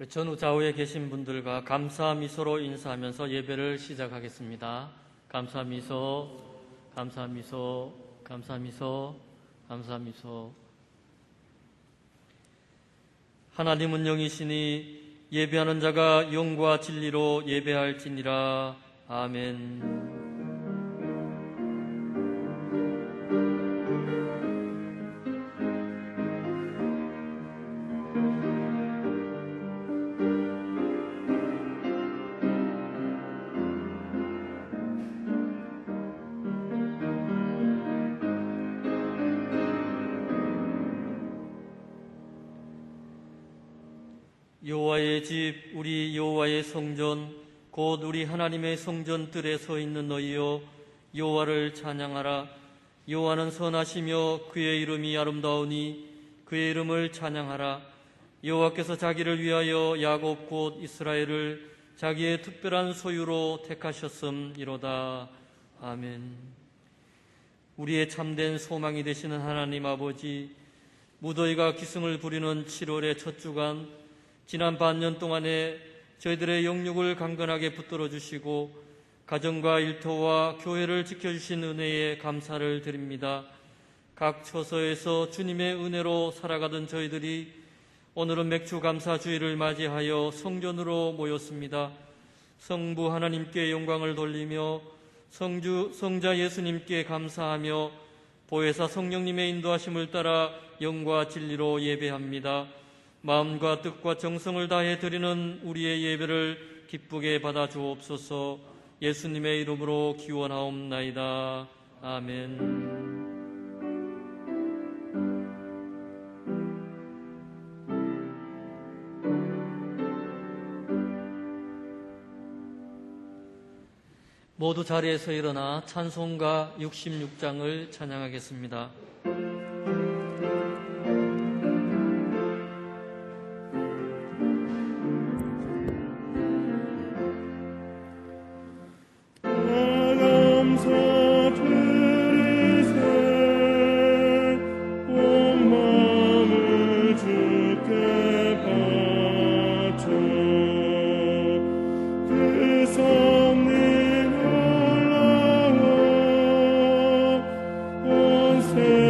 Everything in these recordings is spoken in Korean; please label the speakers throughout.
Speaker 1: 전후 좌우에 계신 분들과 감사 미소로 인사하면서 예배를 시작하겠습니다. 감사 미소, 감사 미소, 감사 미소, 감사 미소. 하나님은 영이시니 예배하는 자가 영과 진리로 예배할지니라. 아멘. 여호와의 집, 우리 여호와의 성전, 곧 우리 하나님의 성전들에 서 있는 너희여, 여호와를 찬양하라. 여호와는 선하시며 그의 이름이 아름다우니 그의 이름을 찬양하라. 여호와께서 자기를 위하여 야곱 곧 이스라엘을 자기의 특별한 소유로 택하셨음이로다. 아멘. 우리의 참된 소망이 되시는 하나님 아버지, 무더위가 기승을 부리는 7월의 첫 주간, 지난 반년 동안에 저희들의 영육을 강건하게 붙들어 주시고 가정과 일터와 교회를 지켜주신 은혜에 감사를 드립니다. 각 처소에서 주님의 은혜로 살아가던 저희들이 오늘은 맥주감사주의를 맞이하여 성전으로 모였습니다. 성부 하나님께 영광을 돌리며 성자 예수님께 감사하며 보혜사 성령님의 인도하심을 따라 영과 진리로 예배합니다. 마음과 뜻과 정성을 다해 드리는 우리의 예배를 기쁘게 받아 주옵소서. 예수님의 이름으로 기원하옵나이다. 아멘. 모두 자리에서 일어나 찬송가 66장을 찬양하겠습니다.
Speaker 2: 그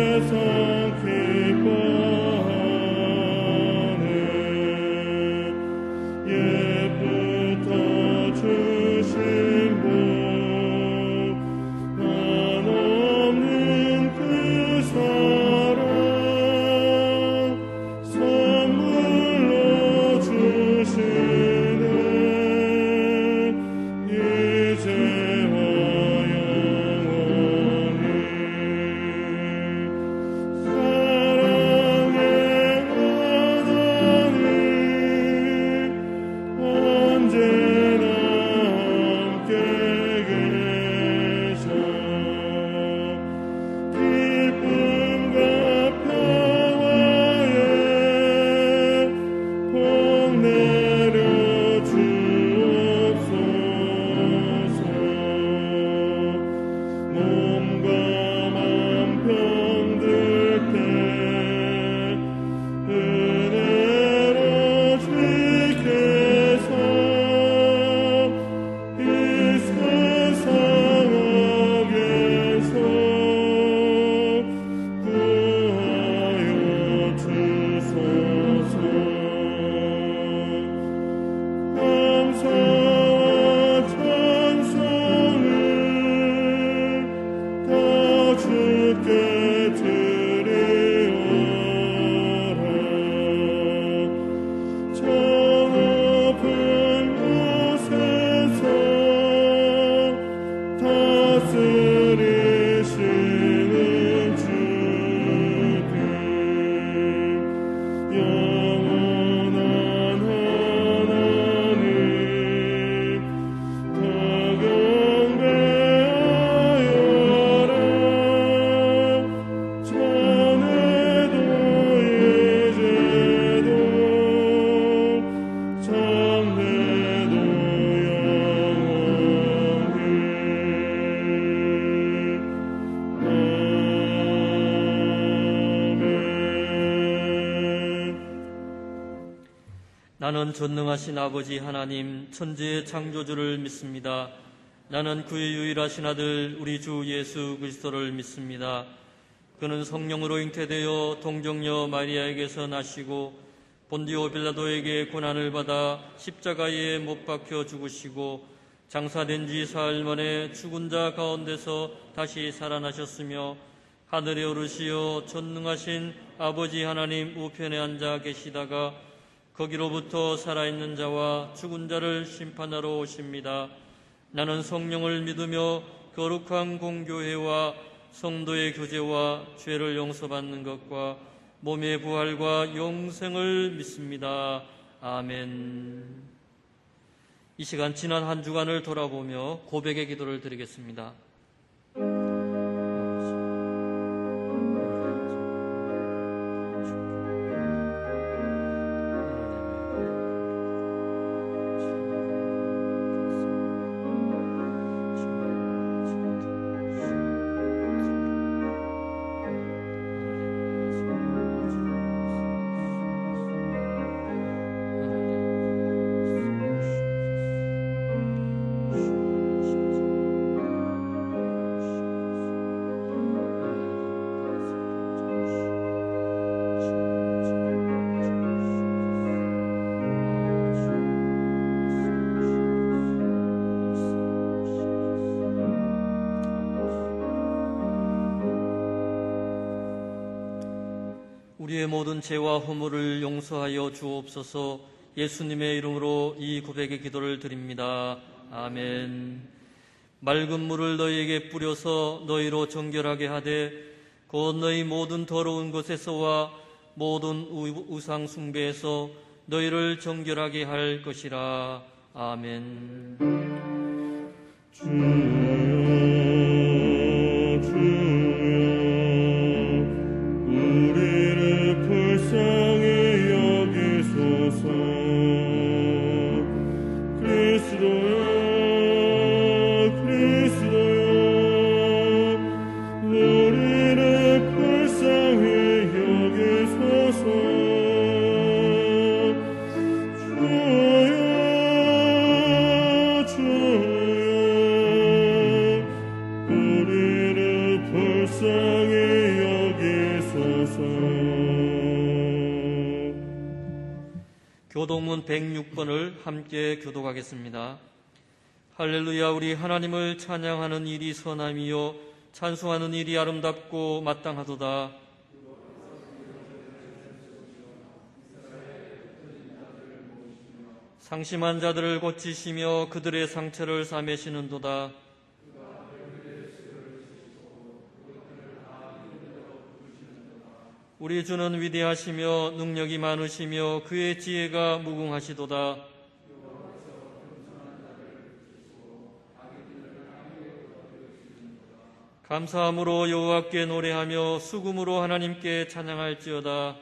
Speaker 1: 나는 전능하신 아버지 하나님 천지의 창조주를 믿습니다. 나는 그의 유일하신 아들 우리 주 예수 그리스도를 믿습니다. 그는 성령으로 잉태되어 동정녀 마리아에게서 나시고 본디오 빌라도에게 고난을 받아 십자가에 못 박혀 죽으시고 장사된 지 사흘 만에 죽은 자 가운데서 다시 살아나셨으며 하늘에 오르시어 전능하신 아버지 하나님 우편에 앉아 계시다가 거기로부터 살아있는 자와 죽은 자를 심판하러 오십니다. 나는 성령을 믿으며 거룩한 공교회와 성도의 교제와 죄를 용서받는 것과 몸의 부활과 영생을 믿습니다. 아멘. 이 시간 지난 한 주간을 돌아보며 고백의 기도를 드리겠습니다. 우리의 모든 죄와 허물을 용서하여 주옵소서. 예수님의 이름으로 이 고백의 기도를 드립니다. 아멘. 맑은 물을 너희에게 뿌려서 너희로 정결하게 하되 곧 너희 모든 더러운 것에서와 모든 우상 숭배에서 너희를 정결하게 할 것이라. 아멘. 교동문 106번을 함께 교독하겠습니다. 할렐루야. 우리 하나님을 찬양하는 일이 선함이요 찬송하는 일이 아름답고 마땅하도다. 상심한 자들을 고치시며 그들의 상처를 싸매시는도다. 우리 주는 위대하시며 능력이 많으시며 그의 지혜가 무궁하시도다. 감사함으로 여호와께 노래하며 수금으로 하나님께 찬양할지어다.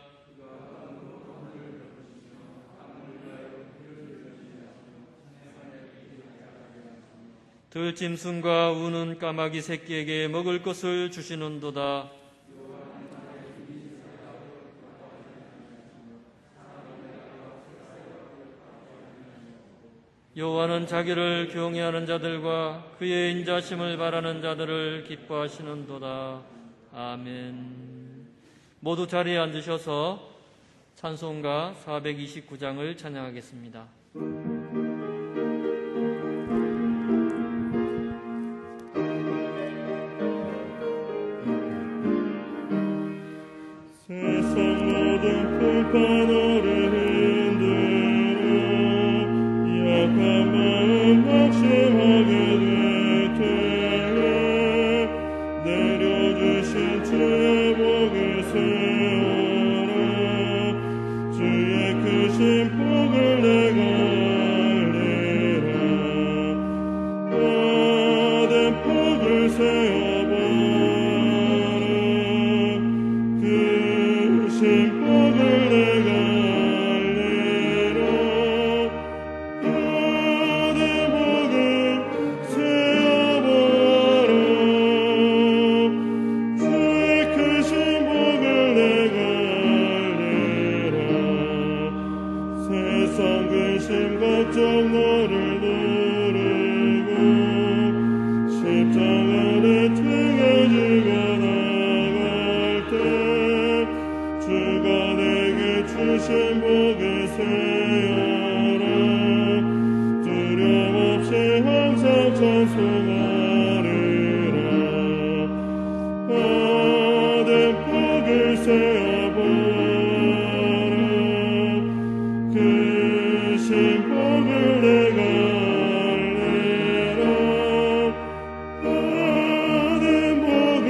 Speaker 1: 들짐승과 우는 까마귀 새끼에게 먹을 것을 주시는도다. 여호와는 자기를 경외하는 자들과 그의 인자심을 바라는 자들을 기뻐하시는도다. 아멘. 모두 자리에 앉으셔서 찬송가 429장을 찬양하겠습니다.
Speaker 2: 세상 모든 풍파노를 약한 마음 낙심하게 될 때에 내려주신 주의 복을 세워라. 주의 크신 복을 내가 알리라. 받은 복을 세워봐라. 크신 복을 내가 세워봐라. 세상 근심 걱정 너를 누르고 십자가를 등에 지고 나갈 때 주가 내게 주신 복을 세어라 두려움 없이 항상 찬송하리라 받은 복을 세어보라 그 신복을 내가 알리라 받은 복을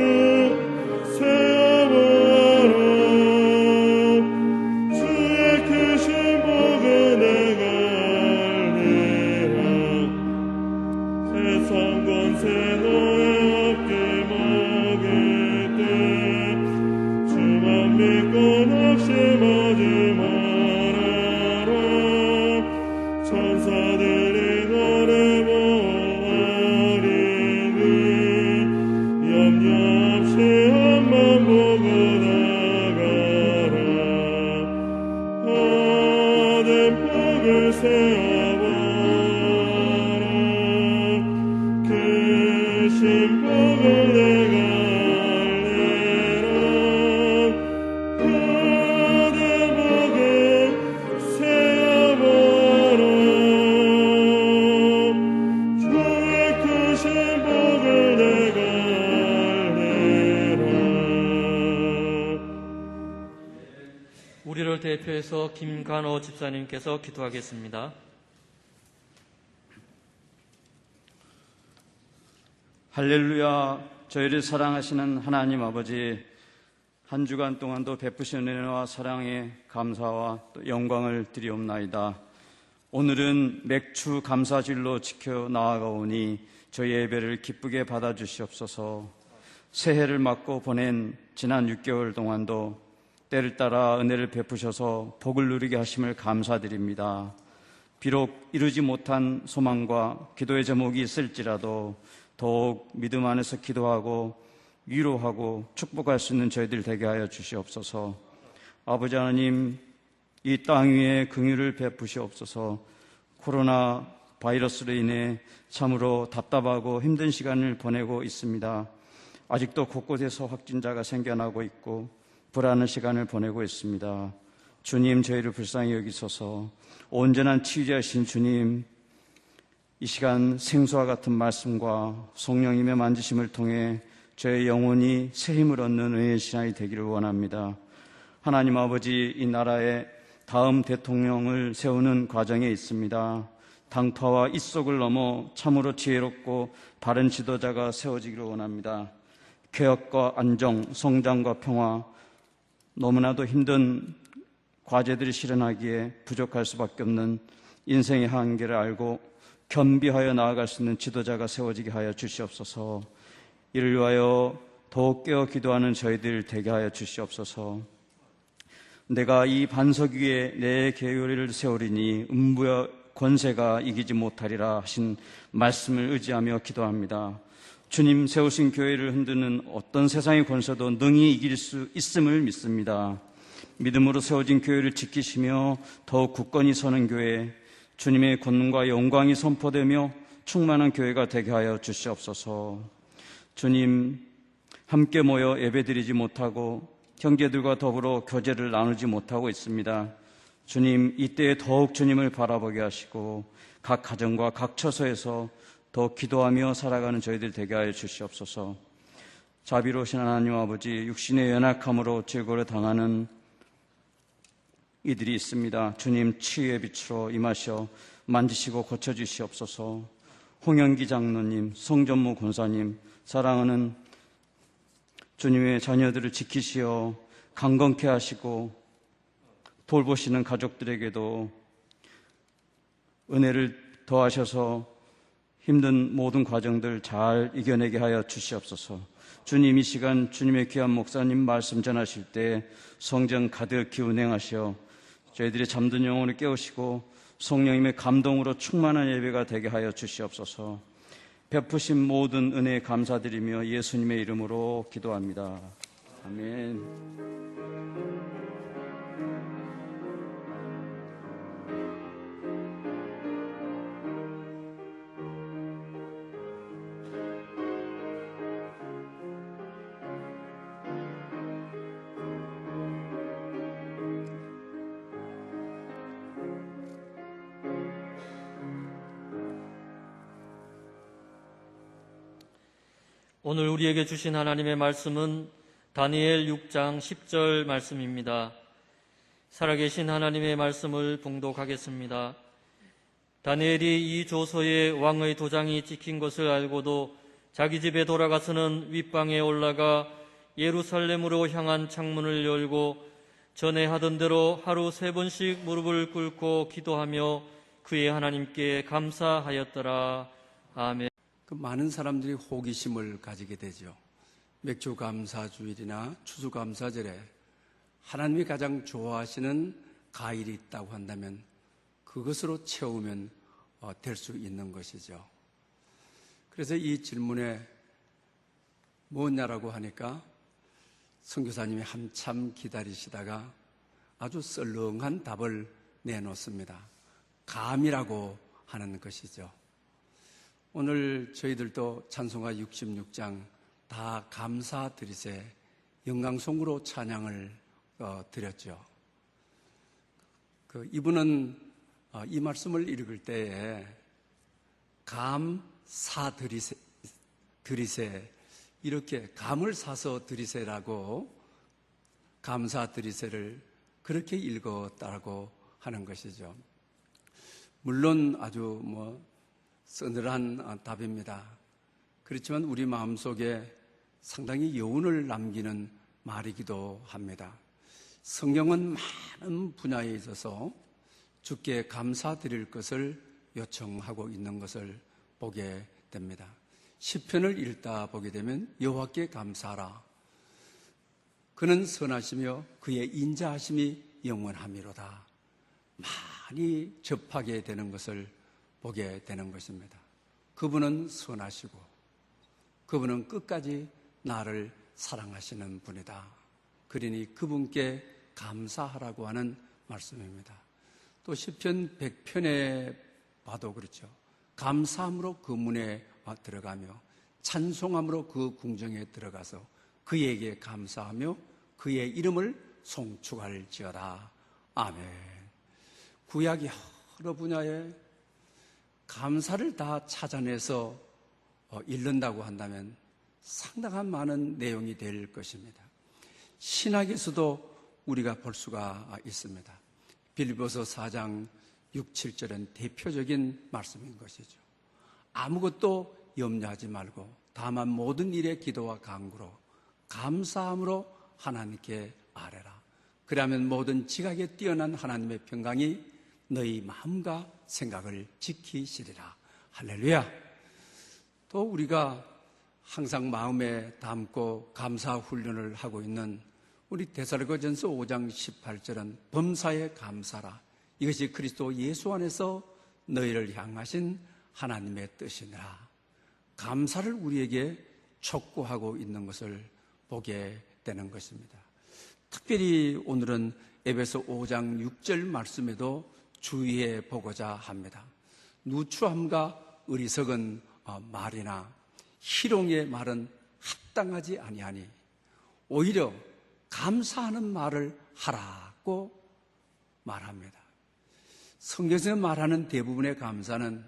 Speaker 2: 세어보라 주의 그 신복을 내가 알리라 세상 권세 너의 어깨 막을 때 주만 믿고 낙심하지 말아라 천사들이 너를 보호하리니 염려 없이 앞만 보고 나가라 받은 복을 세어보라 그 신복을 내가 알리라 받은 복을 세어보라 주의 크신 복을 내가 알리라
Speaker 1: 우리를 대표해서 김간호 집사님께서 기도하겠습니다.
Speaker 3: 할렐루야. 저희를 사랑하시는 하나님 아버지, 한 주간 동안도 베푸신 은혜와 사랑에 감사와 또 영광을 드리옵나이다. 오늘은 맥주 감사질로 지켜 나아가오니 저희 예배를 기쁘게 받아주시옵소서. 새해를 맞고 보낸 지난 6개월 동안도 때를 따라 은혜를 베푸셔서 복을 누리게 하심을 감사드립니다. 비록 이루지 못한 소망과 기도의 제목이 있을지라도 더욱 믿음 안에서 기도하고 위로하고 축복할 수 있는 저희들 되게 하여 주시옵소서. 아버지 하나님, 이 땅 위에 긍휼을 베푸시옵소서. 코로나 바이러스로 인해 참으로 답답하고 힘든 시간을 보내고 있습니다. 아직도 곳곳에서 확진자가 생겨나고 있고 불안한 시간을 보내고 있습니다. 주님, 저희를 불쌍히 여기소서. 온전한 치유자이신 주님, 이 시간 생수와 같은 말씀과 성령님의 만지심을 통해 저의 영혼이 새 힘을 얻는 은혜의 시간이 되기를 원합니다. 하나님 아버지, 이 나라의 다음 대통령을 세우는 과정에 있습니다. 당파와 입속을 넘어 참으로 지혜롭고 바른 지도자가 세워지기를 원합니다. 개혁과 안정, 성장과 평화, 너무나도 힘든 과제들이 실현하기에 부족할 수밖에 없는 인생의 한계를 알고 겸비하여 나아갈 수 있는 지도자가 세워지게 하여 주시옵소서. 이를 위하여 더욱 깨어 기도하는 저희들 되게 하여 주시옵소서. 내가 이 반석 위에 내 계율을 세우리니 음부의 권세가 이기지 못하리라 하신 말씀을 의지하며 기도합니다. 주님 세우신 교회를 흔드는 어떤 세상의 권세도 능히 이길 수 있음을 믿습니다. 믿음으로 세워진 교회를 지키시며 더욱 굳건히 서는 교회, 주님의 권능과 영광이 선포되며 충만한 교회가 되게 하여 주시옵소서. 주님, 함께 모여 예배드리지 못하고 형제들과 더불어 교제를 나누지 못하고 있습니다. 주님, 이때에 더욱 주님을 바라보게 하시고 각 가정과 각 처소에서 더욱 기도하며 살아가는 저희들 되게 하여 주시옵소서. 자비로우신 하나님 아버지, 육신의 연약함으로 질고를 당하는 이들이 있습니다. 주님, 치유의 빛으로 임하셔 만지시고 고쳐주시옵소서. 홍영기 장로님, 성전무 권사님, 사랑하는 주님의 자녀들을 지키시어 강건케 하시고 돌보시는 가족들에게도 은혜를 더하셔서 힘든 모든 과정들 잘 이겨내게 하여 주시옵소서. 주님, 이 시간 주님의 귀한 목사님 말씀 전하실 때 성령 가득히 운행하시어 저희들의 잠든 영혼을 깨우시고 성령님의 감동으로 충만한 예배가 되게 하여 주시옵소서. 베푸신 모든 은혜에 감사드리며 예수님의 이름으로 기도합니다. 아멘.
Speaker 1: 오늘 우리에게 주신 하나님의 말씀은 다니엘 6장 10절 말씀입니다. 살아계신 하나님의 말씀을 봉독하겠습니다. 다니엘이 이 조서에 왕의 도장이 찍힌 것을 알고도 자기 집에 돌아가서는 윗방에 올라가 예루살렘으로 향한 창문을 열고 전에 하던 대로 하루 3번씩 무릎을 꿇고 기도하며 그의 하나님께 감사하였더라. 아멘.
Speaker 4: 그 많은 사람들이 호기심을 가지게 되죠. 맥주감사주일이나 추수감사절에 하나님이 가장 좋아하시는 과일이 있다고 한다면 그것으로 채우면 될 수 있는 것이죠. 그래서 이 질문에 뭐냐라고 하니까 선교사님이 한참 기다리시다가 아주 썰렁한 답을 내놓습니다. 감이라고 하는 것이죠. 오늘 저희들도 찬송가 66장 다 감사드리세 영광송으로 찬양을 드렸죠. 이분은 이 말씀을 읽을 때에 감사드리세 이렇게 감을 사서 드리세라고 감사드리세를 그렇게 읽었다고 하는 것이죠. 물론 아주 서늘한 답입니다. 그렇지만 우리 마음속에 상당히 여운을 남기는 말이기도 합니다. 성경은 많은 분야에 있어서 주께 감사드릴 것을 요청하고 있는 것을 보게 됩니다. 시편을 읽다 보게 되면 여호와께 감사하라. 그는 선하시며 그의 인자하심이 영원함이로다. 많이 접하게 되는 것을 보게 되는 것입니다. 그분은 선하시고 그분은 끝까지 나를 사랑하시는 분이다. 그러니 그분께 감사하라고 하는 말씀입니다. 또 시편 100편에 봐도 그렇죠. 감사함으로 그 문에 들어가며 찬송함으로 그 궁정에 들어가서 그에게 감사하며 그의 이름을 송축할지어다. 아멘. 구약이 여러 분야에 감사를 다 찾아내서 읽는다고 한다면 상당한 많은 내용이 될 것입니다. 신학에서도 우리가 볼 수가 있습니다. 빌립보서 4장 6, 7절은 대표적인 말씀인 것이죠. 아무것도 염려하지 말고 다만 모든 일에 기도와 간구로 감사함으로 하나님께 아뢰라. 그러면 모든 지각에 뛰어난 하나님의 평강이 너희 마음과 생각을 지키시리라. 할렐루야. 또 우리가 항상 마음에 담고 감사 훈련을 하고 있는 우리 데살로니가전서 5장 18절은 범사에 감사라. 이것이 그리스도 예수 안에서 너희를 향하신 하나님의 뜻이니라. 감사를 우리에게 촉구하고 있는 것을 보게 되는 것입니다. 특별히 오늘은 에베소 5장 6절 말씀에도 주의해 보고자 합니다. 누추함과 어리석은 말이나 희롱의 말은 합당하지 아니하니 오히려 감사하는 말을 하라고 말합니다. 성경에서 말하는 대부분의 감사는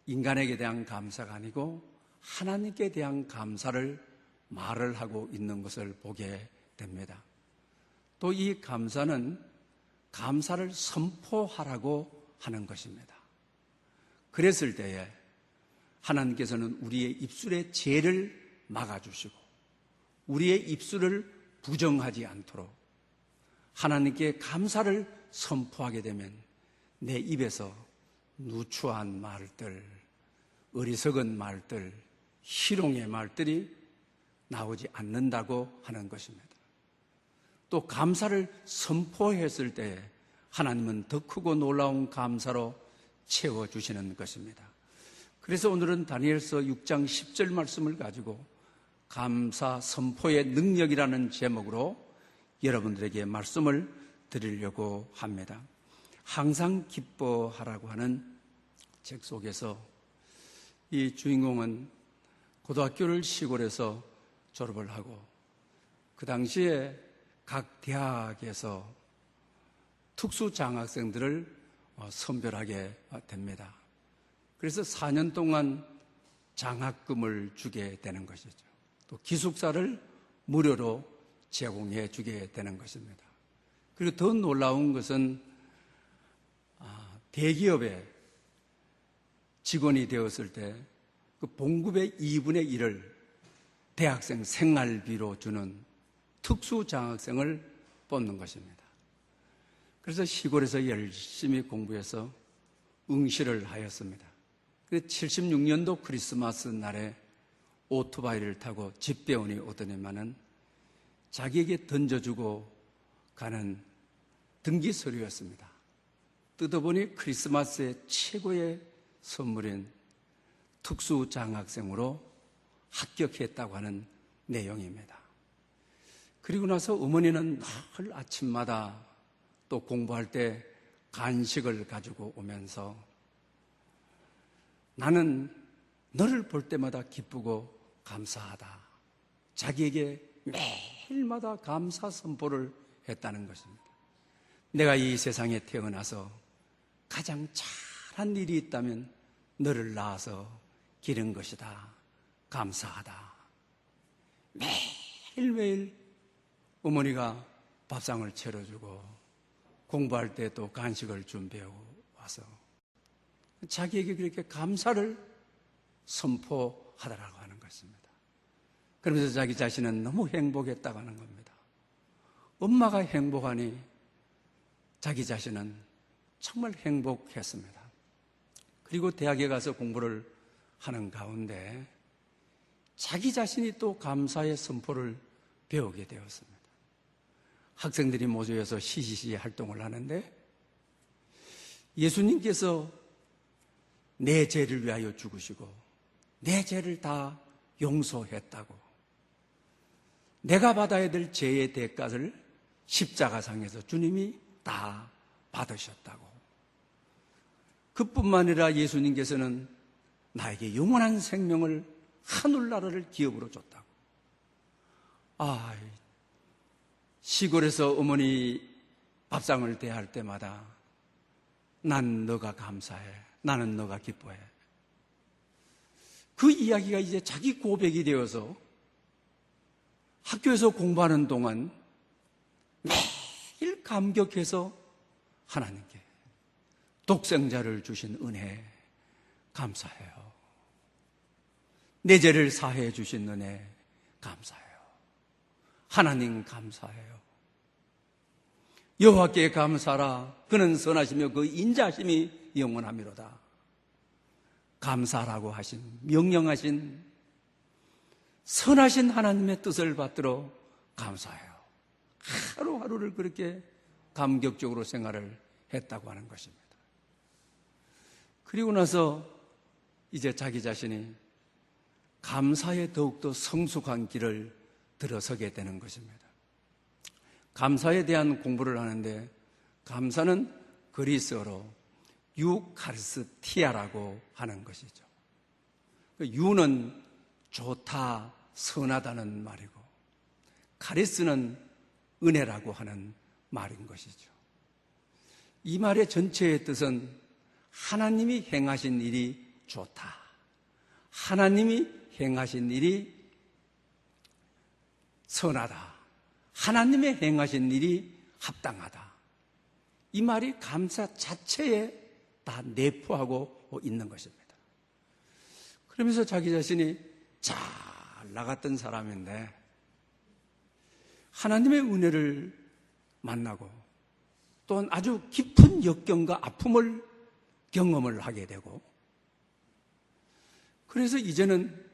Speaker 4: 인간에게 대한 감사가 아니고 하나님께 대한 감사를 말을 하고 있는 것을 보게 됩니다. 또 이 감사는 감사를 선포하라고 하는 것입니다. 그랬을 때에 하나님께서는 우리의 입술의 죄를 막아주시고 우리의 입술을 부정하지 않도록 하나님께 감사를 선포하게 되면 내 입에서 누추한 말들, 어리석은 말들, 희롱의 말들이 나오지 않는다고 하는 것입니다. 또 감사를 선포했을 때 하나님은 더 크고 놀라운 감사로 채워주시는 것입니다. 그래서 오늘은 다니엘서 6장 10절 말씀을 가지고 감사 선포의 능력이라는 제목으로 여러분들에게 말씀을 드리려고 합니다. 항상 기뻐하라고 하는 책 속에서 이 주인공은 고등학교를 시골에서 졸업을 하고 그 당시에 각 대학에서 특수장학생들을 선별하게 됩니다. 그래서 4년 동안 장학금을 주게 되는 것이죠. 또 기숙사를 무료로 제공해 주게 되는 것입니다. 그리고 더 놀라운 것은 대기업의 직원이 되었을 때 그 봉급의 2분의 1을 대학생 생활비로 주는 특수장학생을 뽑는 것입니다. 그래서 시골에서 열심히 공부해서 응시를 하였습니다. 76년도 크리스마스 날에 오토바이를 타고 집배원이 오더니만은 자기에게 던져주고 가는 등기 서류였습니다. 뜯어보니 크리스마스의 최고의 선물인 특수장학생으로 합격했다고 하는 내용입니다. 그리고 나서 어머니는 늘 아침마다 또 공부할 때 간식을 가지고 오면서 나는 너를 볼 때마다 기쁘고 감사하다. 자기에게 매일마다 감사 선포를 했다는 것입니다. 내가 이 세상에 태어나서 가장 잘한 일이 있다면 너를 낳아서 기른 것이다. 감사하다. 매일매일 어머니가 밥상을 차려주고 공부할 때 또 간식을 준비해 와서 자기에게 그렇게 감사를 선포하더라고 하는 것입니다. 그러면서 자기 자신은 너무 행복했다고 하는 겁니다. 엄마가 행복하니 자기 자신은 정말 행복했습니다. 그리고 대학에 가서 공부를 하는 가운데 자기 자신이 또 감사의 선포를 배우게 되었습니다. 학생들이 모여서 시시시 활동을 하는데 예수님께서 내 죄를 위하여 죽으시고 내 죄를 다 용서했다고, 내가 받아야 될 죄의 대가를 십자가상에서 주님이 다 받으셨다고, 그뿐만 아니라 예수님께서는 나에게 영원한 생명을 하늘나라를 기업으로 줬다고. 시골에서 어머니 밥상을 대할 때마다 난 너가 감사해, 나는 너가 기뻐해. 그 이야기가 이제 자기 고백이 되어서 학교에서 공부하는 동안 매일 감격해서 하나님께 독생자를 주신 은혜 감사해요. 내 죄를 사해 주신 은혜 감사해요. 하나님 감사해요. 여호와께 감사하라. 그는 선하시며 그 인자심이 영원하미로다. 감사라고 하신, 명령하신 선하신 하나님의 뜻을 받들어 감사해요. 하루하루를 그렇게 감격적으로 생활을 했다고 하는 것입니다. 그리고 나서 이제 자기 자신이 감사에 더욱더 성숙한 길을 들어서게 되는 것입니다. 감사에 대한 공부를 하는데 감사는 그리스어로 유카르스티아라고 하는 것이죠. 유는 좋다, 선하다는 말이고 카리스는 은혜라고 하는 말인 것이죠. 이 말의 전체의 뜻은 하나님이 행하신 일이 좋다, 하나님이 행하신 일이 선하다, 하나님의 행하신 일이 합당하다. 이 말이 감사 자체에 다 내포하고 있는 것입니다. 그러면서 자기 자신이 잘 나갔던 사람인데 하나님의 은혜를 만나고 또한 아주 깊은 역경과 아픔을 경험을 하게 되고, 그래서 이제는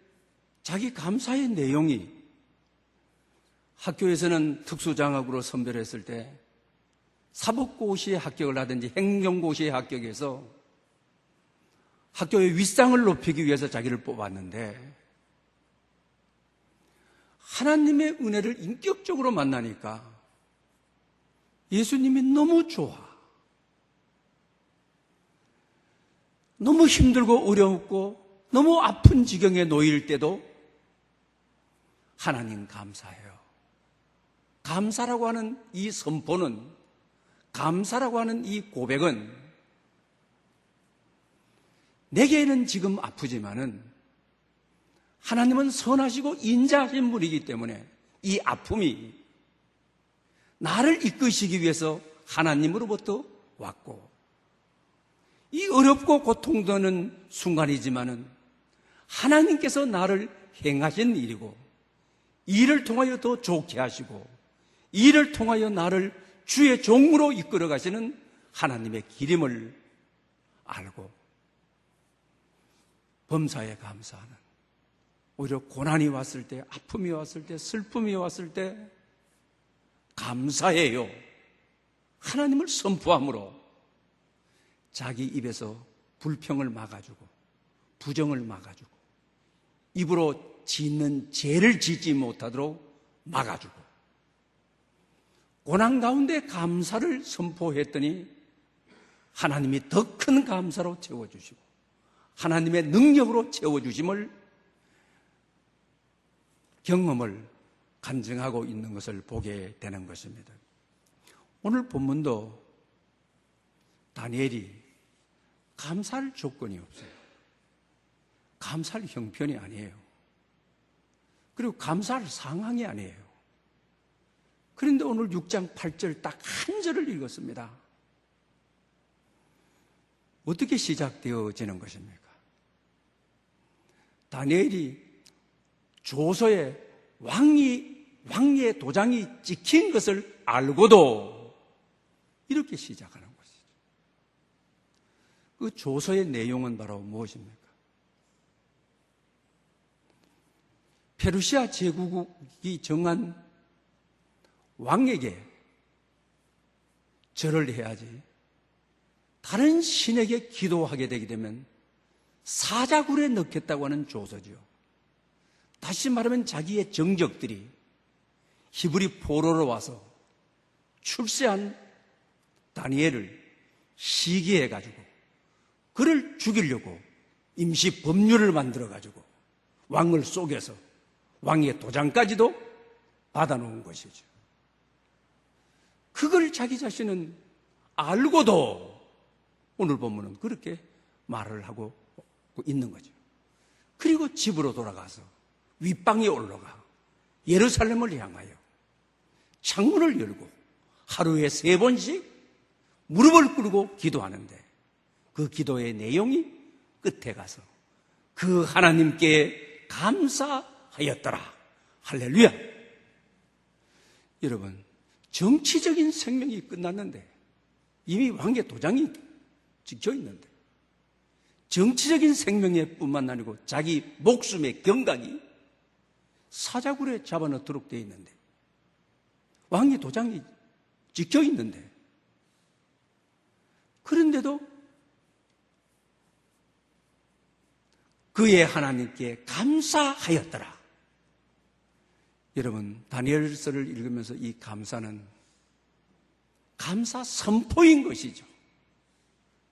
Speaker 4: 자기 감사의 내용이 학교에서는 특수장학으로 선별했을 때 사법고시에 합격을 하든지 행정고시에 합격해서 학교의 윗상을 높이기 위해서 자기를 뽑았는데 하나님의 은혜를 인격적으로 만나니까 예수님이 너무 좋아. 너무 힘들고 어렵고 너무 아픈 지경에 놓일 때도 하나님 감사해요. 감사라고 하는 이 선포는, 감사라고 하는 이 고백은 내게는 지금 아프지만은 하나님은 선하시고 인자하신 분이기 때문에 이 아픔이 나를 이끄시기 위해서 하나님으로부터 왔고, 이 어렵고 고통되는 순간이지만은 하나님께서 나를 행하신 일이고, 이를 통하여 더 좋게 하시고, 이를 통하여 나를 주의 종으로 이끌어 가시는 하나님의 기림을 알고 범사에 감사하는, 오히려 고난이 왔을 때, 아픔이 왔을 때, 슬픔이 왔을 때 감사해요. 하나님을 선포함으로 자기 입에서 불평을 막아주고 부정을 막아주고 입으로 짓는 죄를 짓지 못하도록 막아주고, 고난 가운데 감사를 선포했더니 하나님이 더 큰 감사로 채워주시고 하나님의 능력으로 채워주심을 경험을 간증하고 있는 것을 보게 되는 것입니다. 오늘 본문도 다니엘이 감사할 조건이 없어요. 감사할 형편이 아니에요. 그리고 감사할 상황이 아니에요. 그런데 오늘 6장 8절 딱 한 절을 읽었습니다. 어떻게 시작되어지는 것입니까? 다니엘이 조서에 왕의 도장이 찍힌 것을 알고도 이렇게 시작하는 것이죠. 그 조서의 내용은 바로 무엇입니까? 페르시아 제국이 정한 왕에게 절을 해야지, 다른 신에게 기도하게 되게 되면 사자굴에 넣겠다고 하는 조서지요. 다시 말하면 자기의 정적들이 히브리 포로로 와서 출세한 다니엘을 시기해가지고 그를 죽이려고 임시 법률을 만들어가지고 왕을 속여서 왕의 도장까지도 받아놓은 것이죠. 그걸 자기 자신은 알고도 오늘 본문은 그렇게 말을 하고 있는 거죠. 그리고 집으로 돌아가서 윗방에 올라가 예루살렘을 향하여 창문을 열고 하루에 3번씩 무릎을 꿇고 기도하는데, 그 기도의 내용이 끝에 가서 그 하나님께 감사하였더라. 할렐루야. 여러분, 정치적인 생명이 끝났는데, 이미 왕의 도장이 찍혀 있는데, 정치적인 생명에 뿐만 아니고 자기 목숨의 경각이 사자굴에 잡아넣도록 되어 있는데, 왕의 도장이 찍혀 있는데, 그런데도 그의 하나님께 감사하였더라. 여러분, 다니엘서를 읽으면서 이 감사는 감사 선포인 것이죠.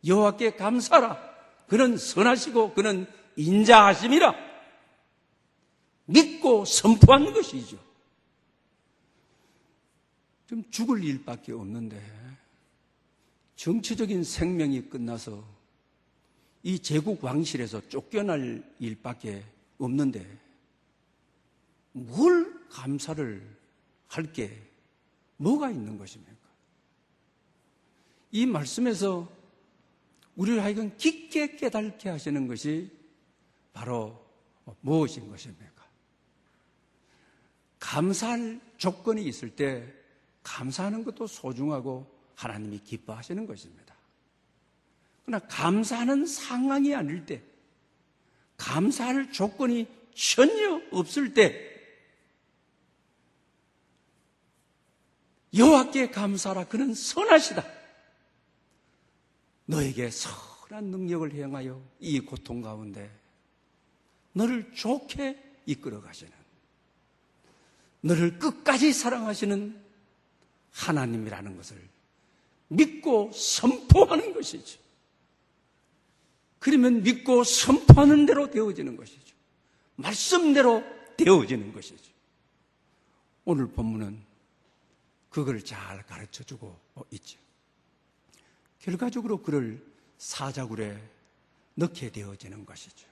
Speaker 4: 여호와께 감사하라. 그는 선하시고 그는 인자하심이라. 믿고 선포한 것이죠. 좀 죽을 일밖에 없는데, 정치적인 생명이 끝나서 이 제국 왕실에서 쫓겨날 일밖에 없는데 뭘 감사를 할 게 뭐가 있는 것입니까? 이 말씀에서 우리를 하여금 깊게 깨닫게 하시는 것이 바로 무엇인 것입니까? 감사할 조건이 있을 때 감사하는 것도 소중하고 하나님이 기뻐하시는 것입니다. 그러나 감사하는 상황이 아닐 때, 감사할 조건이 전혀 없을 때 여호와께 감사하라. 그는 선하시다. 너에게 선한 능력을 행하여 이 고통 가운데 너를 좋게 이끌어 가시는, 너를 끝까지 사랑하시는 하나님이라는 것을 믿고 선포하는 것이죠. 그러면 믿고 선포하는 대로 되어지는 것이죠. 말씀대로 되어지는 것이죠. 오늘 본문은 그걸 잘 가르쳐주고 있죠. 결과적으로 그를 사자굴에 넣게 되어지는 것이죠.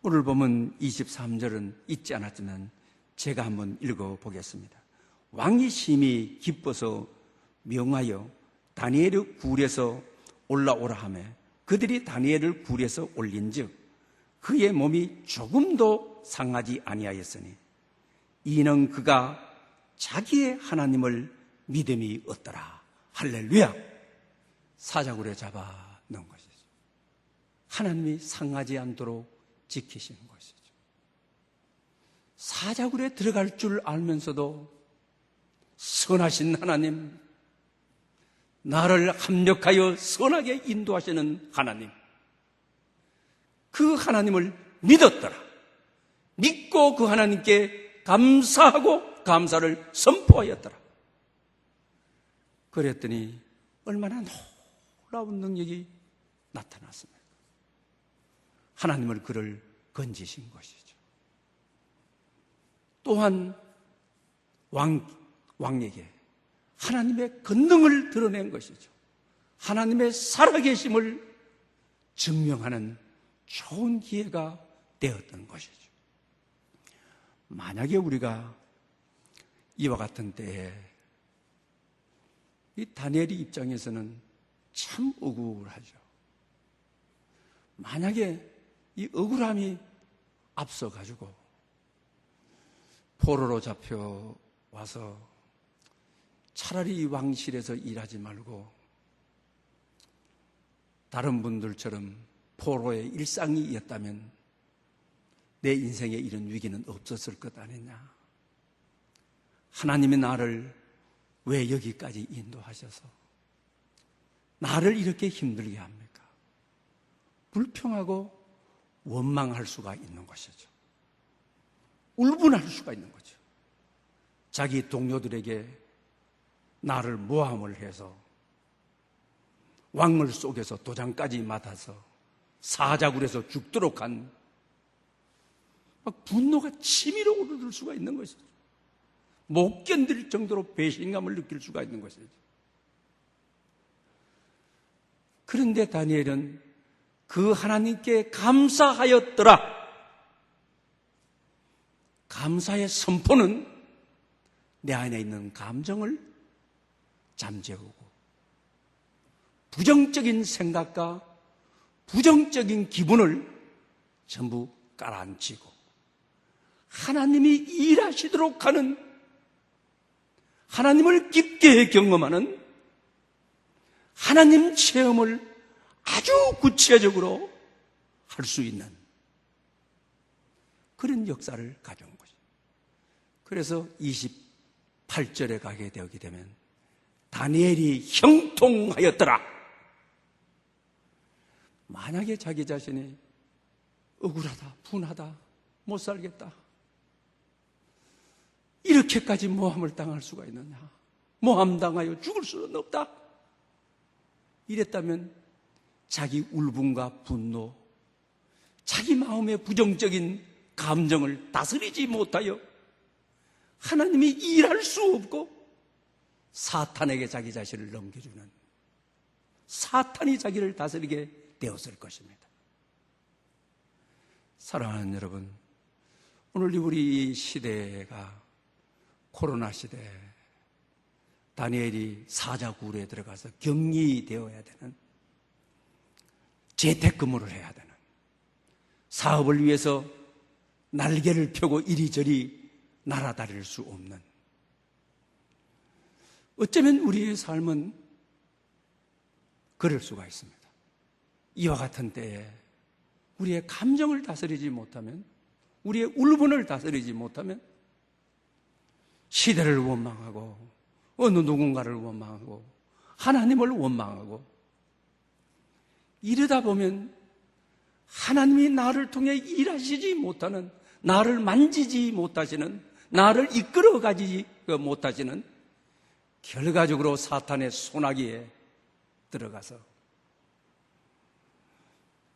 Speaker 4: 오늘 보면 23절은 잊지 않았지만 제가 한번 읽어보겠습니다. 왕이 심히 기뻐서 명하여 다니엘의 굴에서 올라오라 하며 그들이 다니엘을 굴에서 올린즉 그의 몸이 조금도 상하지 아니하였으니 이는 그가 자기의 하나님을 믿음이 없더라. 할렐루야. 사자굴에 잡아 넣은 것이죠. 하나님이 상하지 않도록 지키시는 것이죠. 사자굴에 들어갈 줄 알면서도 선하신 하나님, 나를 합력하여 선하게 인도하시는 하나님, 그 하나님을 믿었더라. 믿고 그 하나님께 감사하고 감사를 선포하였더라. 그랬더니 얼마나 놀라운 능력이 나타났습니까? 하나님을 그를 건지신 것이죠. 또한 왕에게 하나님의 권능을 드러낸 것이죠. 하나님의 살아계심을 증명하는 좋은 기회가 되었던 것이죠. 만약에 우리가 이와 같은 때에 이 다니엘의 입장에서는 참 억울하죠. 만약에 이 억울함이 앞서가지고 포로로 잡혀와서 차라리 이 왕실에서 일하지 말고 다른 분들처럼 포로의 일상이었다면 내 인생에 이런 위기는 없었을 것 아니냐. 하나님이 나를 왜 여기까지 인도하셔서 나를 이렇게 힘들게 합니까? 불평하고 원망할 수가 있는 것이죠. 울분할 수가 있는 거죠. 자기 동료들에게 나를 모함을 해서 왕물 속에서 도장까지 맡아서 사자굴에서 죽도록 한 막 분노가 치밀어 오를 수가 있는 것이죠. 못 견딜 정도로 배신감을 느낄 수가 있는 것이죠. 그런데 다니엘은 그 하나님께 감사하였더라. 감사의 선포는 내 안에 있는 감정을 잠재우고 부정적인 생각과 부정적인 기분을 전부 깔아앉히고 하나님이 일하시도록 하는, 하나님을 깊게 경험하는 하나님 체험을 아주 구체적으로 할 수 있는 그런 역사를 가져온 거죠. 그래서 28절에 가게 되게 되면 다니엘이 형통하였더라. 만약에 자기 자신이 억울하다, 분하다, 못 살겠다, 이렇게까지 모함을 당할 수가 있느냐, 모함당하여 죽을 수는 없다, 이랬다면 자기 울분과 분노, 자기 마음의 부정적인 감정을 다스리지 못하여 하나님이 일할 수 없고 사탄에게 자기 자신을 넘겨주는, 사탄이 자기를 다스리게 되었을 것입니다. 사랑하는 여러분, 오늘 우리 시대가 코로나 시대, 다니엘이 사자굴에 들어가서 격리되어야 되는, 재택근무를 해야 되는, 사업을 위해서 날개를 펴고 이리저리 날아다닐 수 없는, 어쩌면 우리의 삶은 그럴 수가 있습니다. 이와 같은 때에 우리의 감정을 다스리지 못하면, 우리의 울분을 다스리지 못하면 시대를 원망하고 어느 누군가를 원망하고 하나님을 원망하고 이러다 보면 하나님이 나를 통해 일하시지 못하는, 나를 만지지 못하시는, 나를 이끌어가지 못하시는, 결과적으로 사탄의 소나기에 들어가서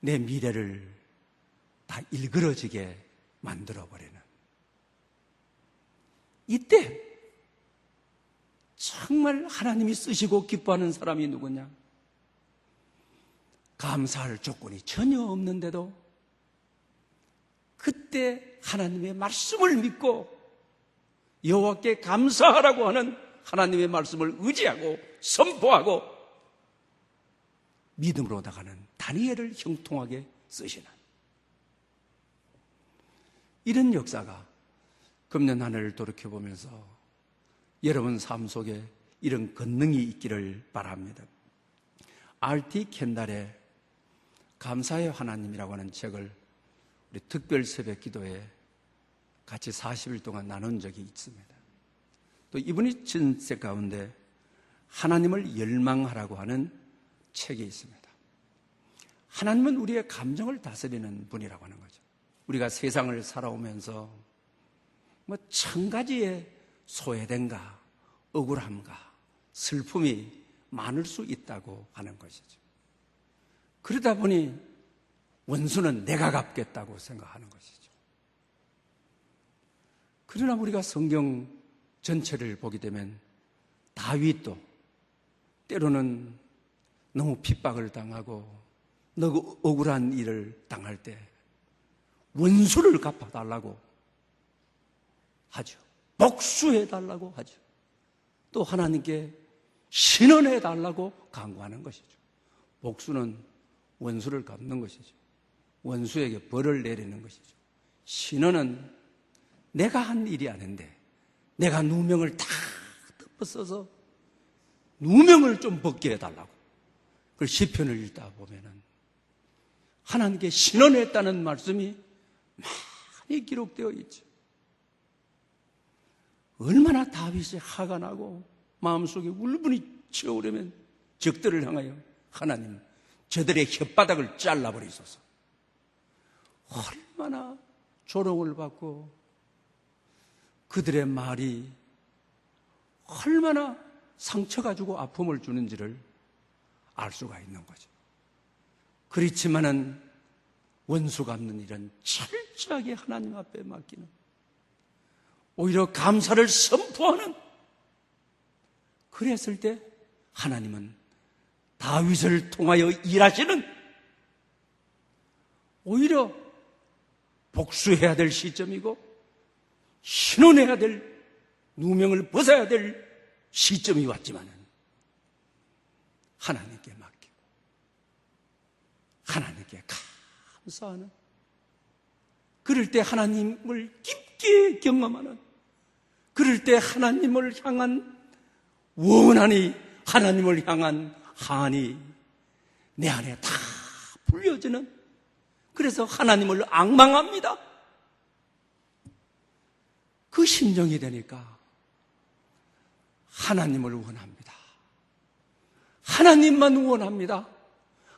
Speaker 4: 내 미래를 다 일그러지게 만들어버리는, 이때 정말 하나님이 쓰시고 기뻐하는 사람이 누구냐? 감사할 조건이 전혀 없는데도 그때 하나님의 말씀을 믿고 여호와께 감사하라고 하는 하나님의 말씀을 의지하고 선포하고 믿음으로 나가는 다니엘을 형통하게 쓰시는 이런 역사가 금년 한 해를 돌이켜보면서 여러분 삶 속에 이런 권능이 있기를 바랍니다. R.T. 켄달의 감사의 하나님이라고 하는 책을 우리 특별 새벽 기도에 같이 40일 동안 나눈 적이 있습니다. 또 이분이 쓴 책 가운데 하나님을 열망하라고 하는 책이 있습니다. 하나님은 우리의 감정을 다스리는 분이라고 하는 거죠. 우리가 세상을 살아오면서 뭐 천 가지의 소외됨과 억울함과 슬픔이 많을 수 있다고 하는 것이죠. 그러다 보니 원수는 내가 갚겠다고 생각하는 것이죠. 그러나 우리가 성경 전체를 보게 되면 다윗도 때로는 너무 핍박을 당하고 너무 억울한 일을 당할 때 원수를 갚아달라고 하죠. 복수해달라고 하죠. 또 하나님께 신원해달라고 강구하는 것이죠. 복수는 원수를 갚는 것이죠. 원수에게 벌을 내리는 것이죠. 신원은 내가 한 일이 아닌데 내가 누명을 다 덮어써서 누명을 좀 벗게 해달라고. 그걸 시편을 읽다 보면은 하나님께 신원했다는 말씀이 많이 기록되어 있죠. 얼마나 다윗이 화가 나고 마음속에 울분이 치어오르면 적들을 향하여 하나님 저들의 혓바닥을 잘라버리소서. 얼마나 조롱을 받고 그들의 말이 얼마나 상처가 주고 아픔을 주는지를 알 수가 있는 거죠. 그렇지만은 원수 갚는 일은 철저하게 하나님 앞에 맡기는, 오히려 감사를 선포하는, 그랬을 때 하나님은 다윗을 통하여 일하시는, 오히려 복수해야 될 시점이고 신원해야 될, 누명을 벗어야 될 시점이 왔지만은 하나님께 맡기고 하나님께 감사하는, 그럴 때 하나님을 깊게 경험하는, 그럴 때 하나님을 향한 원한이, 하나님을 향한 한이 내 안에 다 불려지는, 그래서 하나님을 앙망합니다. 그 심정이 되니까 하나님을 원합니다. 하나님만 원합니다.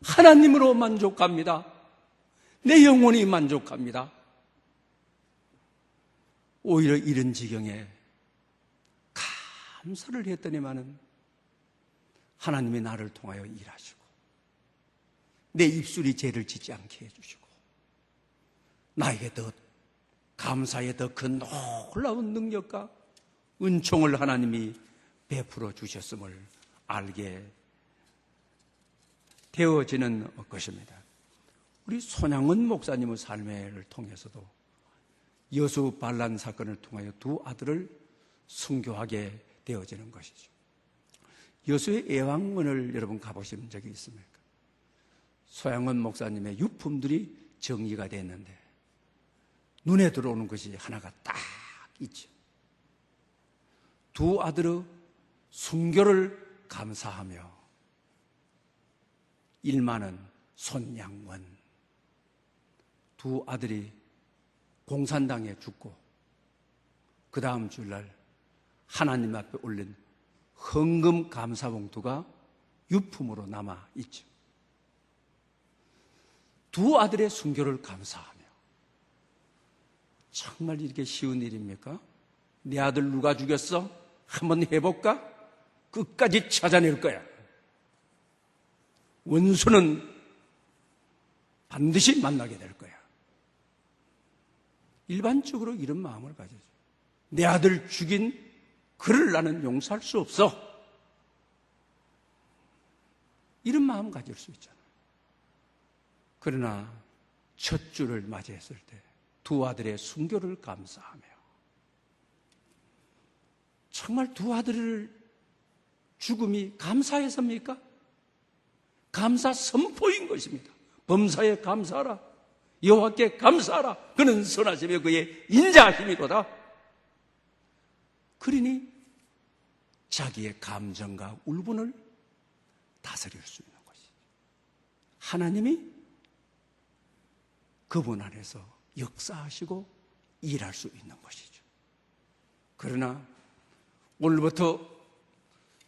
Speaker 4: 하나님으로 만족합니다. 내 영혼이 만족합니다. 오히려 이런 지경에 감사를 했더니만은 하나님이 나를 통하여 일하시고 내 입술이 죄를 짓지 않게 해주시고 나에게 더 감사의 더 큰 놀라운 능력과 은총을 하나님이 베풀어 주셨음을 알게 되어지는 것입니다. 우리 손양은 목사님의 삶을 통해서도 여수 반란 사건을 통하여 두 아들을 순교하게 되어지는 것이죠. 여수의 애왕문을 여러분 가보신 적이 있습니까? 소양원 목사님의 유품들이 정리가 됐는데 눈에 들어오는 것이 하나가 딱 있죠. 두 아들의 순교를 감사하며 일만은 손양원, 두 아들이 공산당에 죽고 그 다음 주일날 하나님 앞에 올린 헌금 감사 봉투가 유품으로 남아 있죠. 두 아들의 순교를 감사하며, 정말 이렇게 쉬운 일입니까? 내 아들 누가 죽였어? 한번 해볼까? 끝까지 찾아낼 거야. 원수는 반드시 만나게 될 거야. 일반적으로 이런 마음을 가져죠. 내 아들 죽인 그를 나는 용서할 수 없어. 이런 마음 가질 수 있잖아요. 그러나 첫 주를 맞이했을 때 두 아들의 순교를 감사하며 정말 두 아들을 죽음이 감사해서입니까? 감사 선포인 것입니다. 범사에 감사하라. 여호와께 감사하라. 그는 선하시며 그의 인자하심이로다. 그러니 자기의 감정과 울분을 다스릴 수 있는 것이죠. 하나님이 그분 안에서 역사하시고 일할 수 있는 것이죠. 그러나 오늘부터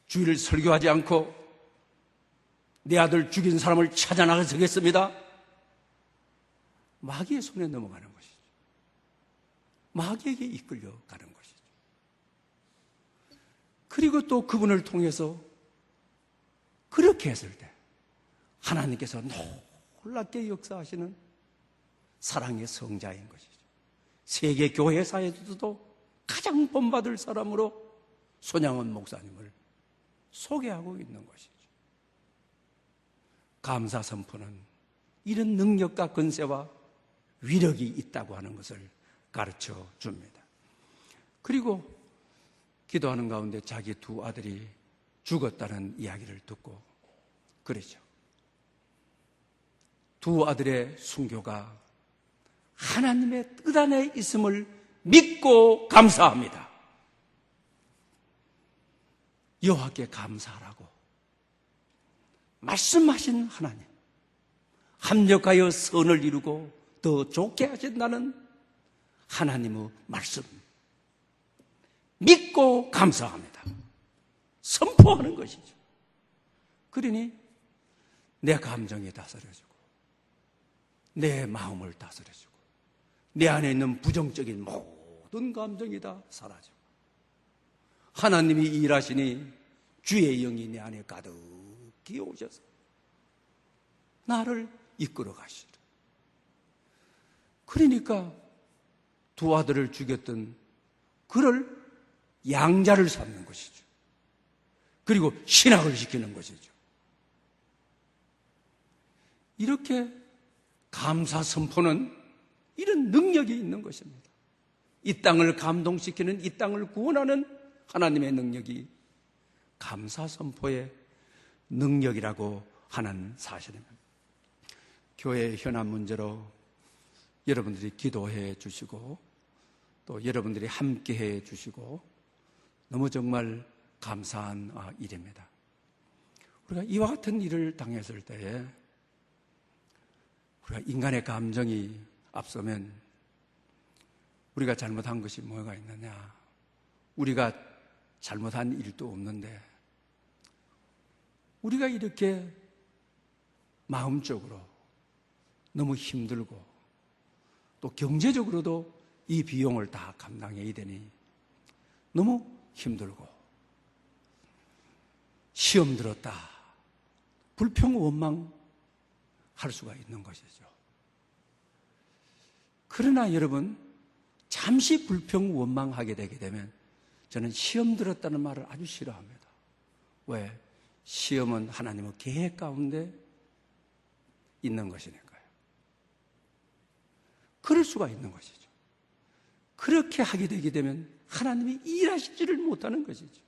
Speaker 4: 주일을 설교하지 않고 내 아들 죽인 사람을 찾아 나가겠습니다. 마귀의 손에 넘어가는 것이죠. 마귀에게 이끌려가는 것이죠. 그리고 또 그분을 통해서 그렇게 했을 때 하나님께서 놀랍게 역사하시는 사랑의 성자인 것이죠. 세계 교회사에서도 가장 본받을 사람으로 손양원 목사님을 소개하고 있는 것이죠. 감사 선포는 이런 능력과 권세와 위력이 있다고 하는 것을 가르쳐 줍니다. 그리고 기도하는 가운데 자기 두 아들이 죽었다는 이야기를 듣고 그러죠. 두 아들의 순교가 하나님의 뜻 안에 있음을 믿고 감사합니다. 여호와께 감사하라고 말씀하신 하나님, 합력하여 선을 이루고 더 좋게 하신다는 하나님의 말씀 믿고 감사합니다. 선포하는 것이죠. 그러니 내 감정이 다스려지고 내 마음을 다스려주고 내 안에 있는 부정적인 모든 감정이 다 사라지고 하나님이 일하시니 주의 영이 내 안에 가득히 오셔서 나를 이끌어 가시리라. 그러니까 두 아들을 죽였던 그를 양자를 삼는 것이죠. 그리고 신학을 시키는 것이죠. 이렇게 감사 선포는 이런 능력이 있는 것입니다. 이 땅을 감동시키는, 이 땅을 구원하는 하나님의 능력이 감사 선포의 능력이라고 하는 사실입니다. 교회 현안 문제로 여러분들이 기도해 주시고 또 여러분들이 함께해 주시고 너무 정말 감사한 일입니다. 우리가 이와 같은 일을 당했을 때에 우리가 인간의 감정이 앞서면 우리가 잘못한 것이 뭐가 있느냐? 우리가 잘못한 일도 없는데 우리가 이렇게 마음적으로 너무 힘들고 또 경제적으로도 이 비용을 다 감당해야 되니 너무 힘들고 시험 들었다 불평 원망 할 수가 있는 것이죠. 그러나 여러분 잠시 불평 원망하게 되게 되면 저는 시험 들었다는 말을 아주 싫어합니다. 왜? 시험은 하나님의 계획 가운데 있는 것이니까요. 그럴 수가 있는 것이죠. 그렇게 하게 되게 되면 하나님이 일하시지를 못하는 것이죠.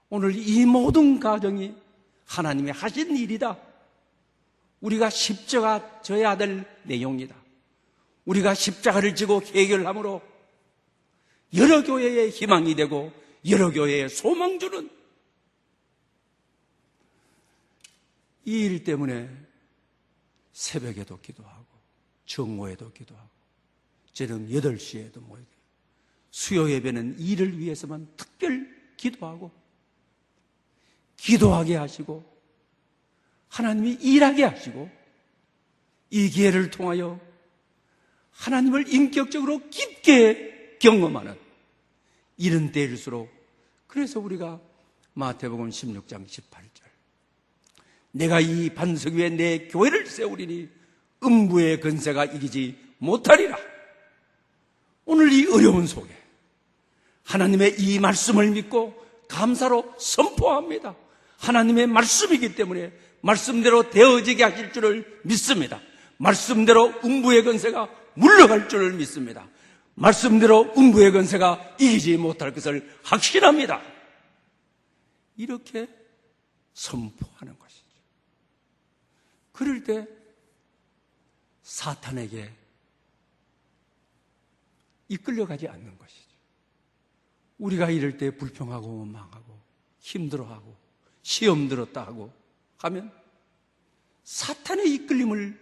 Speaker 4: 오늘 이 모든 가정이 하나님이 하신 일이다. 우리가 십자가 져야 될 내용이다. 우리가 십자가를 지고 해결함으로 여러 교회의 희망이 되고 여러 교회의 소망 주는 이 일 때문에 새벽에도 기도하고 정오에도 기도하고 저녁 8시에도 모이고 수요 예배는 이를 위해서만 특별 기도하고 기도하게 하시고 하나님이 일하게 하시고 이 기회를 통하여 하나님을 인격적으로 깊게 경험하는 이런 때일수록 그래서 우리가 마태복음 16장 18절 내가 이 반석 위에 내 교회를 세우리니 음부의 권세가 이기지 못하리라. 오늘 이 어려운 속에 하나님의 이 말씀을 믿고 감사로 선포합니다. 하나님의 말씀이기 때문에 말씀대로 되어지게 하실 줄을 믿습니다. 말씀대로 음부의 권세가 물러갈 줄을 믿습니다. 말씀대로 음부의 권세가 이기지 못할 것을 확신합니다. 이렇게 선포하는 것이죠. 그럴 때 사탄에게 이끌려가지 않는 것이죠. 우리가 이럴 때 불평하고 원망하고 힘들어하고 시험 들었다 하고 하면 사탄의 이끌림을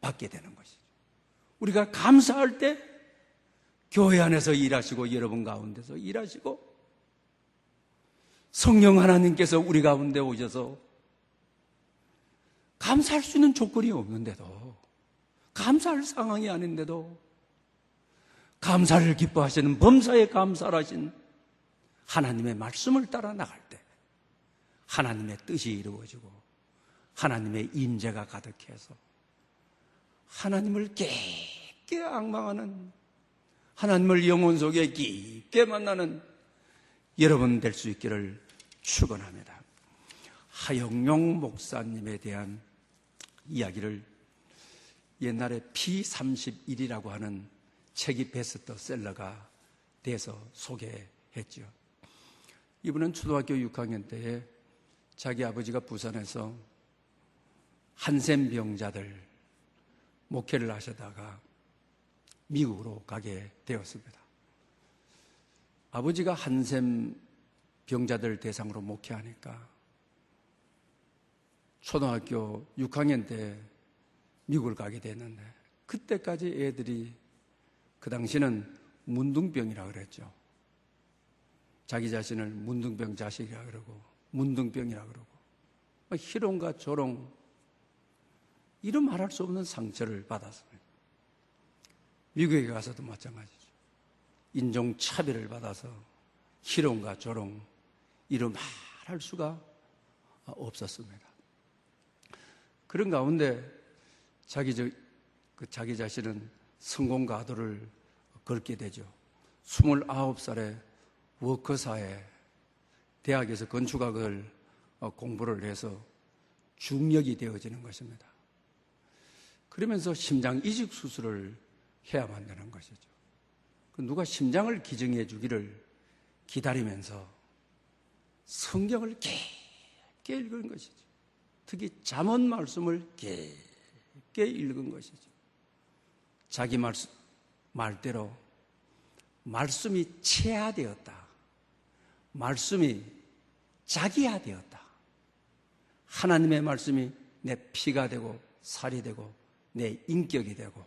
Speaker 4: 받게 되는 것이죠. 우리가 감사할 때 교회 안에서 일하시고 여러분 가운데서 일하시고 성령 하나님께서 우리 가운데 오셔서 감사할 수 있는 조건이 없는데도, 감사할 상황이 아닌데도 감사를 기뻐하시는, 범사에 감사하신 하나님의 말씀을 따라 나갈 때 하나님의 뜻이 이루어지고 하나님의 임재가 가득해서 하나님을 깊게 앙망하는, 하나님을 영혼 속에 깊게 만나는 여러분 될 수 있기를 축원합니다. 하영용 목사님에 대한 이야기를 옛날에 P31이라고 하는 책이 베스트셀러가 돼서 소개했죠. 이분은 초등학교 6학년 때에 자기 아버지가 부산에서 한센병자들 목회를 하시다가 미국으로 가게 되었습니다. 아버지가 한센 병자들 대상으로 목회하니까 초등학교 6학년 때 미국을 가게 됐는데, 그때까지 애들이 그 당시는 문둥병이라고 그랬죠. 자기 자신을 문둥병 자식이라고 그러고 문둥병이라고 그러고 희롱과 조롱, 이런 말할 수 없는 상처를 받았습니다. 미국에 가서도 마찬가지죠. 인종차별을 받아서 희롱과 조롱, 이런 말할 수가 없었습니다. 그런 가운데 자기 자신은 성공가도를 걸게 되죠. 29살에 워커사에 대학에서 건축학을 공부를 해서 중력이 되어지는 것입니다. 그러면서 심장 이식 수술을 해야만 되는 것이죠. 누가 심장을 기증해 주기를 기다리면서 성경을 깊게 읽은 것이죠. 특히 잠언 말씀을 깊게 읽은 것이죠. 자기 말대로 말씀이 체화되었다. 말씀이 자기화되었다. 하나님의 말씀이 내 피가 되고 살이 되고 내 인격이 되고,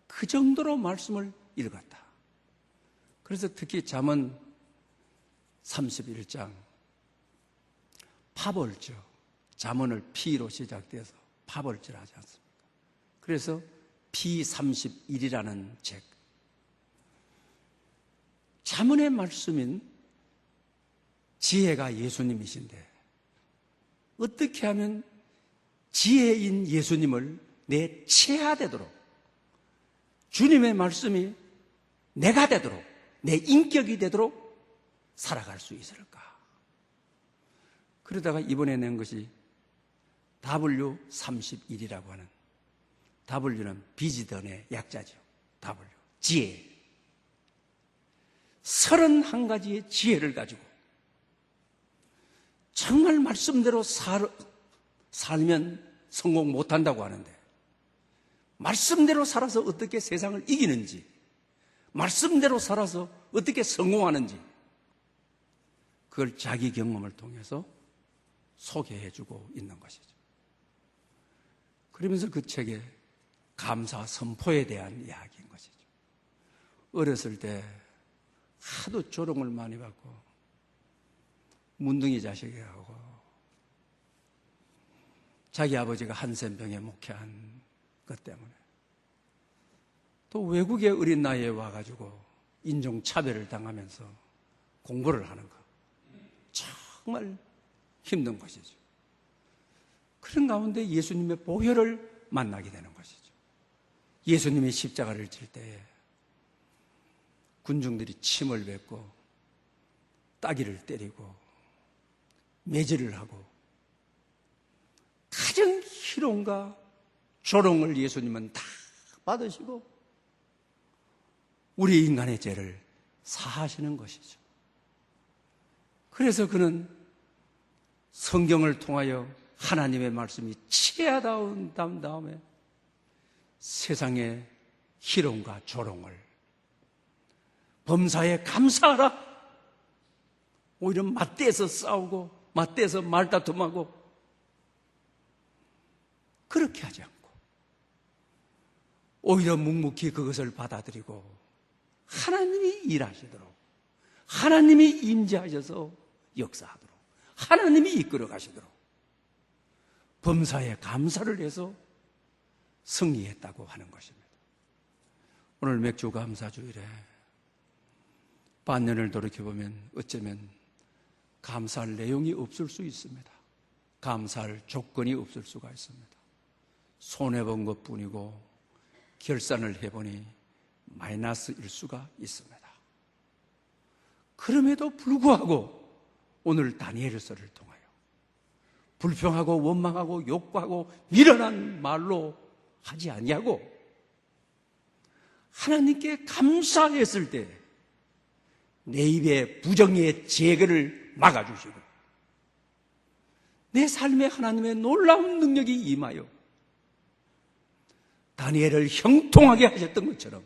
Speaker 4: 그 정도로 말씀을 읽었다. 그래서 특히 잠언 31장 파벌죠. 잠언을 피로 시작돼서 파벌질 하지 않습니까? 그래서 P31이라는 책. 잠언의 말씀인 지혜가 예수님이신데 어떻게 하면 지혜인 예수님을 내 체화되도록, 주님의 말씀이 내가 되도록, 내 인격이 되도록 살아갈 수 있을까? 그러다가 이번에 낸 것이 W31이라고 하는, W는 비지던의 약자죠. W, 지혜. 31가지의 지혜를 가지고 정말 말씀대로 살면 성공 못한다고 하는데, 말씀대로 살아서 어떻게 세상을 이기는지, 말씀대로 살아서 어떻게 성공하는지, 그걸 자기 경험을 통해서 소개해주고 있는 것이죠. 그러면서 그 책에 감사 선포에 대한 이야기인 것이죠. 어렸을 때 하도 조롱을 많이 받고 문둥이 자식이라고 자기 아버지가 한센병에 목회한 것 때문에, 또 외국의 어린 나이에 와가지고 인종차별을 당하면서 공부를 하는 것, 정말 힘든 것이죠. 그런 가운데 예수님의 보혈을 만나게 되는 것이죠. 예수님이 십자가를 질 때에 군중들이 침을 뱉고 따귀를 때리고 매질을 하고 가정 희롱과 조롱을 예수님은 다 받으시고 우리 인간의 죄를 사하시는 것이죠. 그래서 그는 성경을 통하여 하나님의 말씀이 치하다운 다음에 세상의 희롱과 조롱을 범사에 감사하라. 오히려 맞대서 싸우고 맞대서 말다툼하고 그렇게 하지 않고 오히려 묵묵히 그것을 받아들이고 하나님이 일하시도록 하나님이 임재하셔서 역사하도록 하나님이 이끌어 가시도록 범사에 감사를 해서 승리했다고 하는 것입니다. 오늘 맥주 감사주일에 반년을 돌이켜보면 어쩌면 감사할 내용이 없을 수 있습니다. 감사할 조건이 없을 수가 있습니다. 손해본 것뿐이고 결산을 해보니 마이너스일 수가 있습니다. 그럼에도 불구하고 오늘 다니엘서를 통하여 불평하고 원망하고 욕구하고 미련한 말로 하지 아니하고 하나님께 감사했을 때 내 입의 부정의 제거를 막아주시고 내 삶에 하나님의 놀라운 능력이 임하여 다니엘을 형통하게 하셨던 것처럼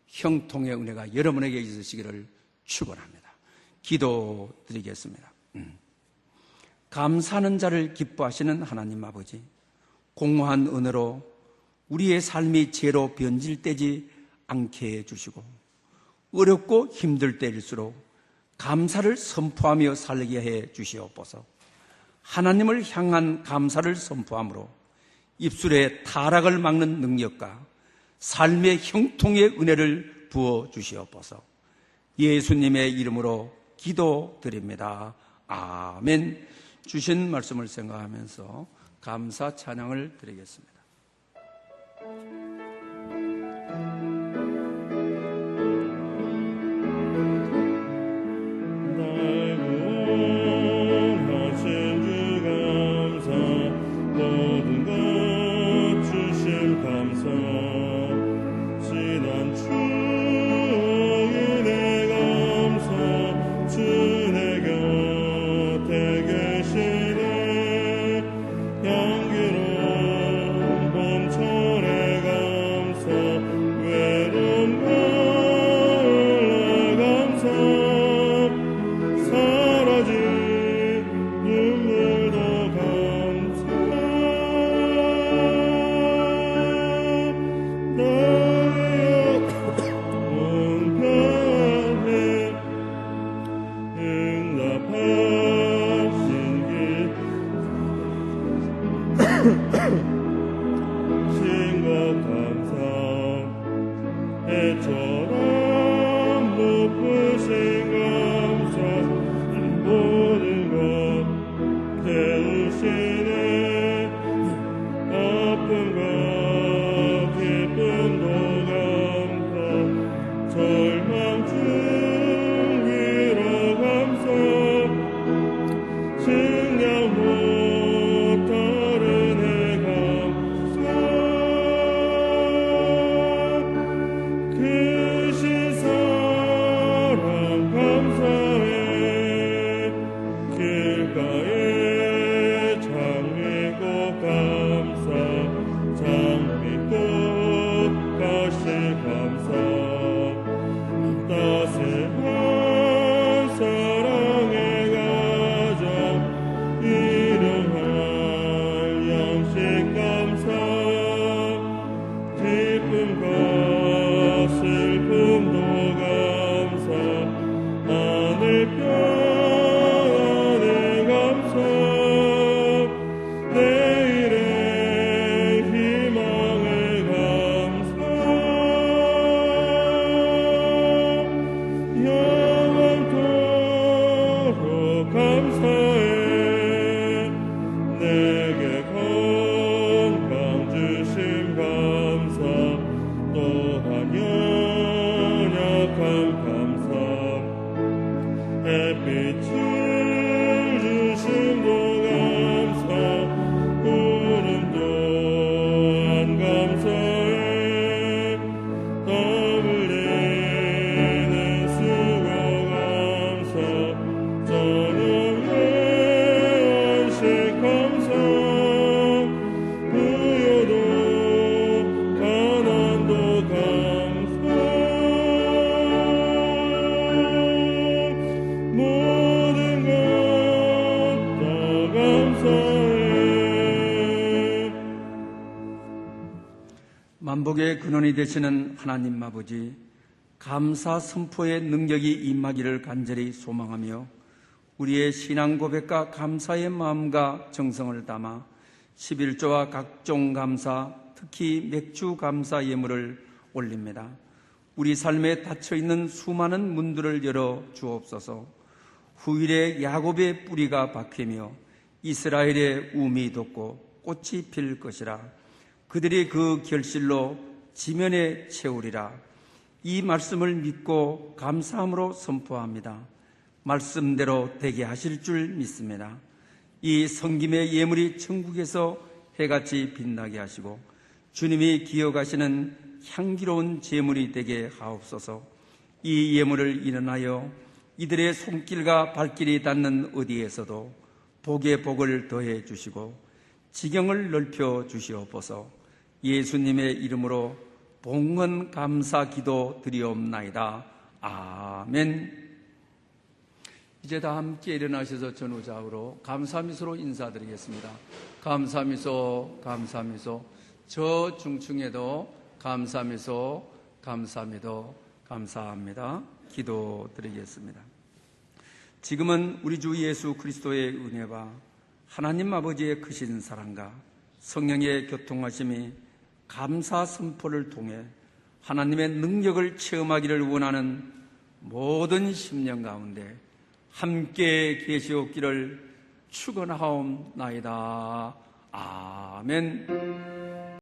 Speaker 4: 형통의 은혜가 여러분에게 있으시기를 축원합니다. 기도드리겠습니다. 감사하는 자를 기뻐하시는 하나님 아버지, 공허한 은혜로 우리의 삶이 죄로 변질되지 않게 해주시고 어렵고 힘들 때일수록 감사를 선포하며 살게 해 주시옵소서. 하나님을 향한 감사를 선포함으로 입술의 타락을 막는 능력과 삶의 형통의 은혜를 부어 주시옵소서. 예수님의 이름으로 기도드립니다. 아멘. 주신 말씀을 생각하면서 감사 찬양을 드리겠습니다.
Speaker 2: 내 일에
Speaker 4: 만복의 근원이 되시는 하나님 아버지, 감사 선포의 능력이 임하기를 간절히 소망하며 우리의 신앙 고백과 감사의 마음과 정성을 담아 11조와 각종 감사, 특히 맥주 감사 예물을 올립니다. 우리 삶에 닫혀있는 수많은 문들을 열어 주옵소서. 후일에 야곱의 뿌리가 박히며 이스라엘의 움이 돋고 꽃이 필 것이라. 그들이 그 결실로 지면에 채우리라. 이 말씀을 믿고 감사함으로 선포합니다. 말씀대로 되게 하실 줄 믿습니다. 이 성김의 예물이 천국에서 해같이 빛나게 하시고 주님이 기억하시는 향기로운 제물이 되게 하옵소서. 이 예물을 인하여 이들의 손길과 발길이 닿는 어디에서도 복의 복을 더해 주시고 지경을 넓혀 주시옵소서. 예수님의 이름으로 봉헌 감사 기도 드리옵나이다. 아멘. 이제 다 함께 일어나셔서 전후좌우로 감사미소로 인사드리겠습니다. 감사미소, 감사미소. 저 중층에도 감사미소, 감사미도, 감사합니다. 기도 드리겠습니다. 지금은 우리 주 예수 그리스도의 은혜와 하나님 아버지의 크신 사랑과 성령의 교통하심이 감사 선포를 통해 하나님의 능력을 체험하기를 원하는 모든 심령 가운데 함께 계시옵기를 축원하옵나이다. 아멘.